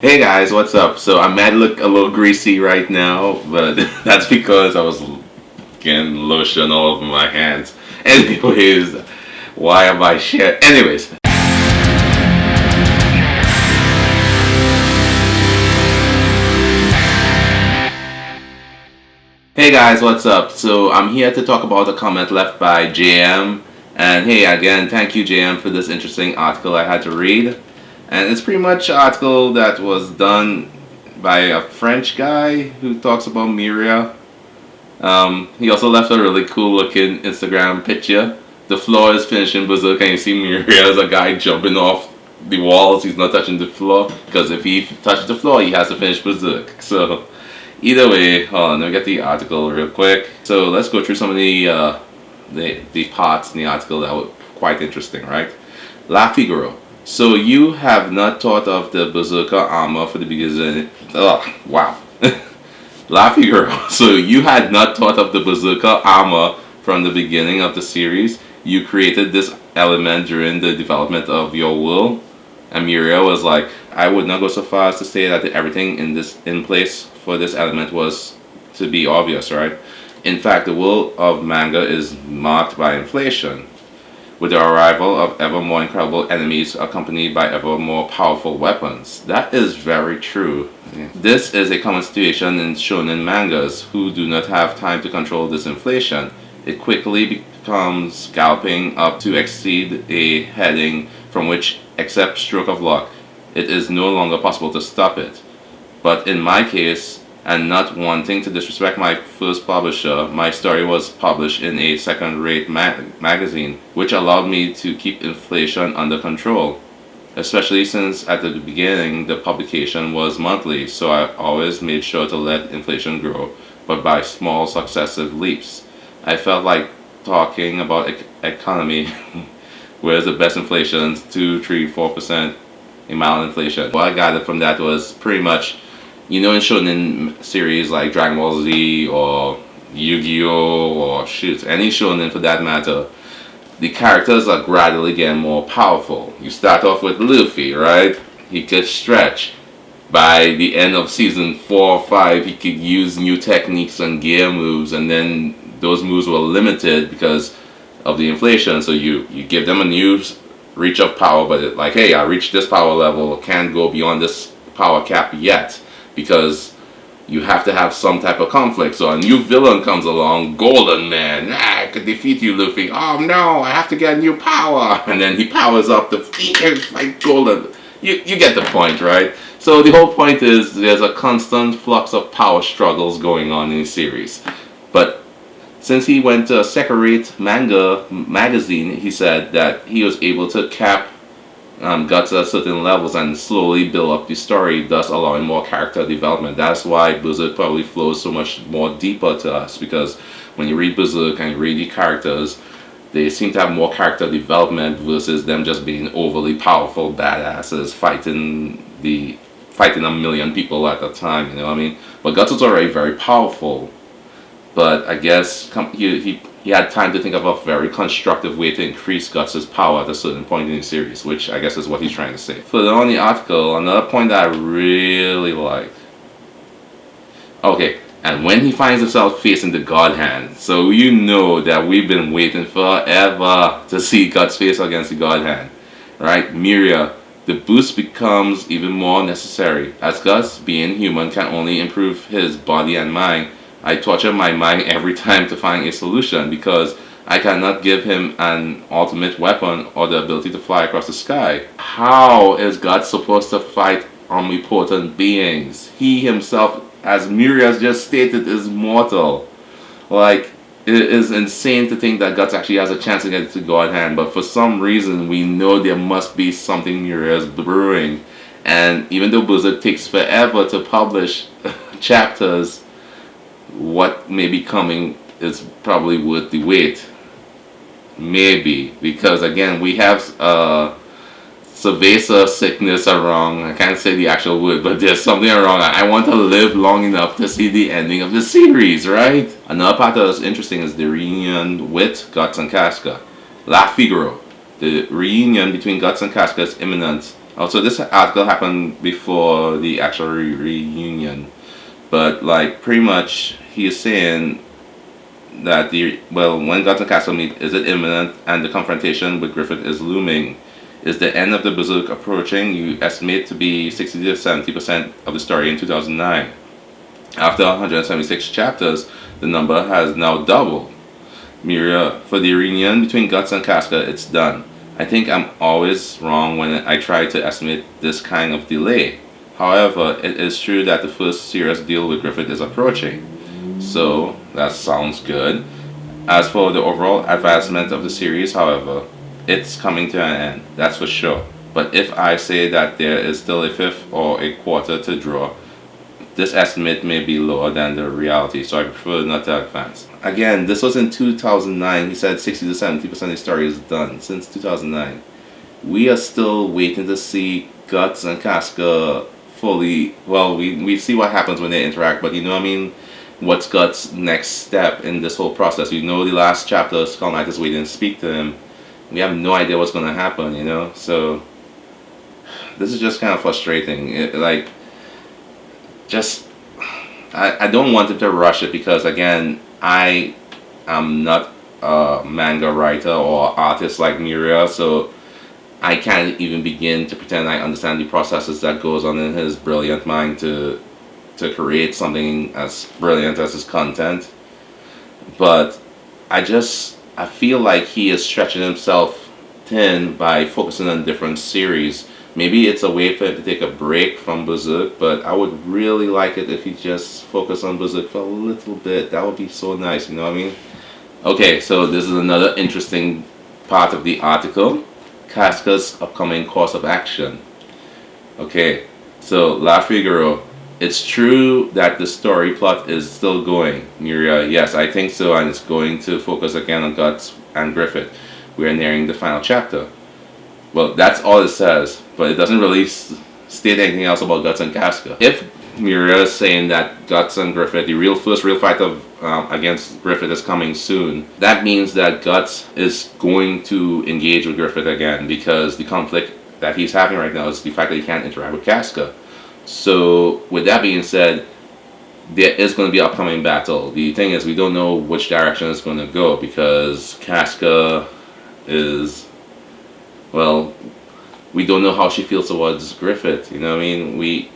Hey guys, what's up? So I might look a little greasy right now, but that's because I was getting lotion all over my hands. Anyways, why am I shit? Anyways. Hey guys, what's up? So I'm here to talk about a comment left by JM. And hey, again, thank you JM for this interesting article I had to read. And it's pretty much an article that was done by a French guy who talks about Miura. He also left a really cool looking Instagram picture. The floor is finished in Berserk and you see Miura as a guy jumping off the walls. He's not touching the floor because if he touches the floor, he has to finish Berserk. So either way, hold on, let me get the article real quick. So let's go through some of the parts in the article that were quite interesting, right? La Figaro. So you have not thought of the Berserker armor for the beginning. Oh, wow. La Figaro. So you had not thought of the Berserker armor from the beginning of the series. You created this element during the development of your world. And Muriel was like, I would not go so far as to say that everything in place for this element was to be obvious, right? In fact, the world of manga is marked by inflation, with the arrival of ever more incredible enemies accompanied by ever more powerful weapons. That is very true. Yeah. This is a common situation in shonen mangas who do not have time to control this inflation. It quickly becomes galloping up to exceed a heading from which, except stroke of luck, it is no longer possible to stop it. But in my case, and not wanting to disrespect my first publisher, my story was published in a second-rate magazine, which allowed me to keep inflation under control, especially since at the beginning the publication was monthly, so I always made sure to let inflation grow, but by small successive leaps. I felt like talking about economy, whereas the best inflation is 2, 3, 4%, a mild inflation. What I gathered from that was pretty much, you know, in shonen series like Dragon Ball Z or Yu-Gi-Oh! Or shoot, any shonen for that matter, the characters are gradually getting more powerful. You start off with Luffy, right? He could stretch. By the end of season 4 or 5, he could use new techniques and gear moves, and then those moves were limited because of the inflation. So you give them a new reach of power, but like, hey, I reached this power level, can't go beyond this power cap yet, because you have to have some type of conflict. So a new villain comes along, Golden Man. I could defeat you, Luffy. Oh no, I have to get new power. And then he powers up the fight Golden. You get the point, right? So the whole point is there's a constant flux of power struggles going on in the series. But since he went to a second-rate manga magazine, he said that he was able to cap guts at certain levels and slowly build up the story, thus allowing more character development. That's why Berserk probably flows so much more deeper to us, because when you read Berserk and you read the characters, they seem to have more character development versus them just being overly powerful badasses fighting a million people at a time, you know what I mean? But Guts was already very powerful, but I guess he had time to think of a very constructive way to increase Guts' power at a certain point in the series, which I guess is what he's trying to say. Further on the article, another point that I really liked. Okay, and when he finds himself facing the godhand, so you know that we've been waiting forever to see Guts face against the godhand, right? Miria, the boost becomes even more necessary, as Guts, being human, can only improve his body and mind. I torture my mind every time to find a solution because I cannot give him an ultimate weapon or the ability to fly across the sky. How is God supposed to fight omnipotent beings? He himself, as Muriel just stated, is mortal. Like, it is insane to think that Guts actually has a chance to get to God hand, but for some reason we know there must be something Muriel's brewing. And even though Berserk takes forever to publish chapters, what may be coming is probably worth the wait. Maybe. Because again, we have cerveza sickness around. I can't say the actual word, but there's something wrong. I want to live long enough to see the ending of the series, right? Another part that's interesting is the reunion with Guts and Casca. La Figaro. The reunion between Guts and Casca is imminent Also, this article happened before the actual reunion, but like pretty much he is saying that when Guts and Castle meet, is it imminent and the confrontation with Griffith is looming? Is the end of the Berserk approaching? You estimate to be 60 to 70% of the story in 2009. After 176 chapters, the number has now doubled. Miura, for the reunion between Guts and Casca, it's done. I think I'm always wrong when I try to estimate this kind of delay. However, it is true that the first serious deal with Griffith is approaching. So, that sounds good. As for the overall advancement of the series, however, it's coming to an end, that's for sure. But if I say that there is still a fifth or a quarter to draw, this estimate may be lower than the reality, so I prefer not to advance. Again, this was in 2009. He said 60 to 70% of the story is done since 2009. We are still waiting to see Guts and Casca fully. Well, we see what happens when they interact, but you know what I mean? What's Guts' next step in this whole process? We know the last chapter, Skull Knight is waiting to speak to him. We have no idea what's going to happen, you know? So, this is just kind of frustrating. I don't want him to rush it because, again, I am not a manga writer or artist like Miura, so I can't even begin to pretend I understand the processes that goes on in his brilliant mind to create something as brilliant as his content. But I feel like he is stretching himself thin by focusing on different series. Maybe it's a way for him to take a break from Berserk, but I would really like it if he just focused on Berserk for a little bit. That would be so nice, you know what I mean? Okay, so this is another interesting part of the article. Casca's upcoming course of action. Okay, so La Figaro. It's true that the story plot is still going. Miura, yes, I think so, and it's going to focus again on Guts and Griffith. We are nearing the final chapter. Well, that's all it says, but it doesn't really state anything else about Guts and Casca. If Miura is saying that Guts and Griffith, the first real fight against Griffith is coming soon, that means that Guts is going to engage with Griffith again, because the conflict that he's having right now is the fact that he can't interact with Casca. So, with that being said, there is going to be an upcoming battle. The thing is, we don't know which direction it's going to go, because Casca is, well, we don't know how she feels towards Griffith, you know what I mean?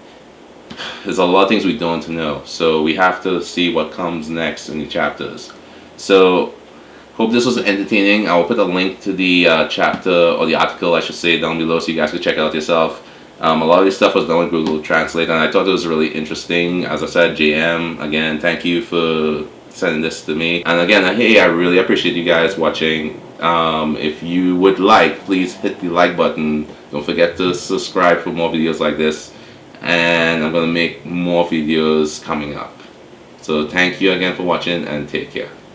There's a lot of things we don't know, so we have to see what comes next in the chapters. So, hope this was entertaining. I will put a link to the chapter, or the article I should say, down below so you guys can check it out yourself. A lot of this stuff was done with Google Translate, and I thought it was really interesting. As I said, JM, again, thank you for sending this to me. And again, hey, I really appreciate you guys watching. If you would like, please hit the like button. Don't forget to subscribe for more videos like this. And I'm going to make more videos coming up. So thank you again for watching, and take care.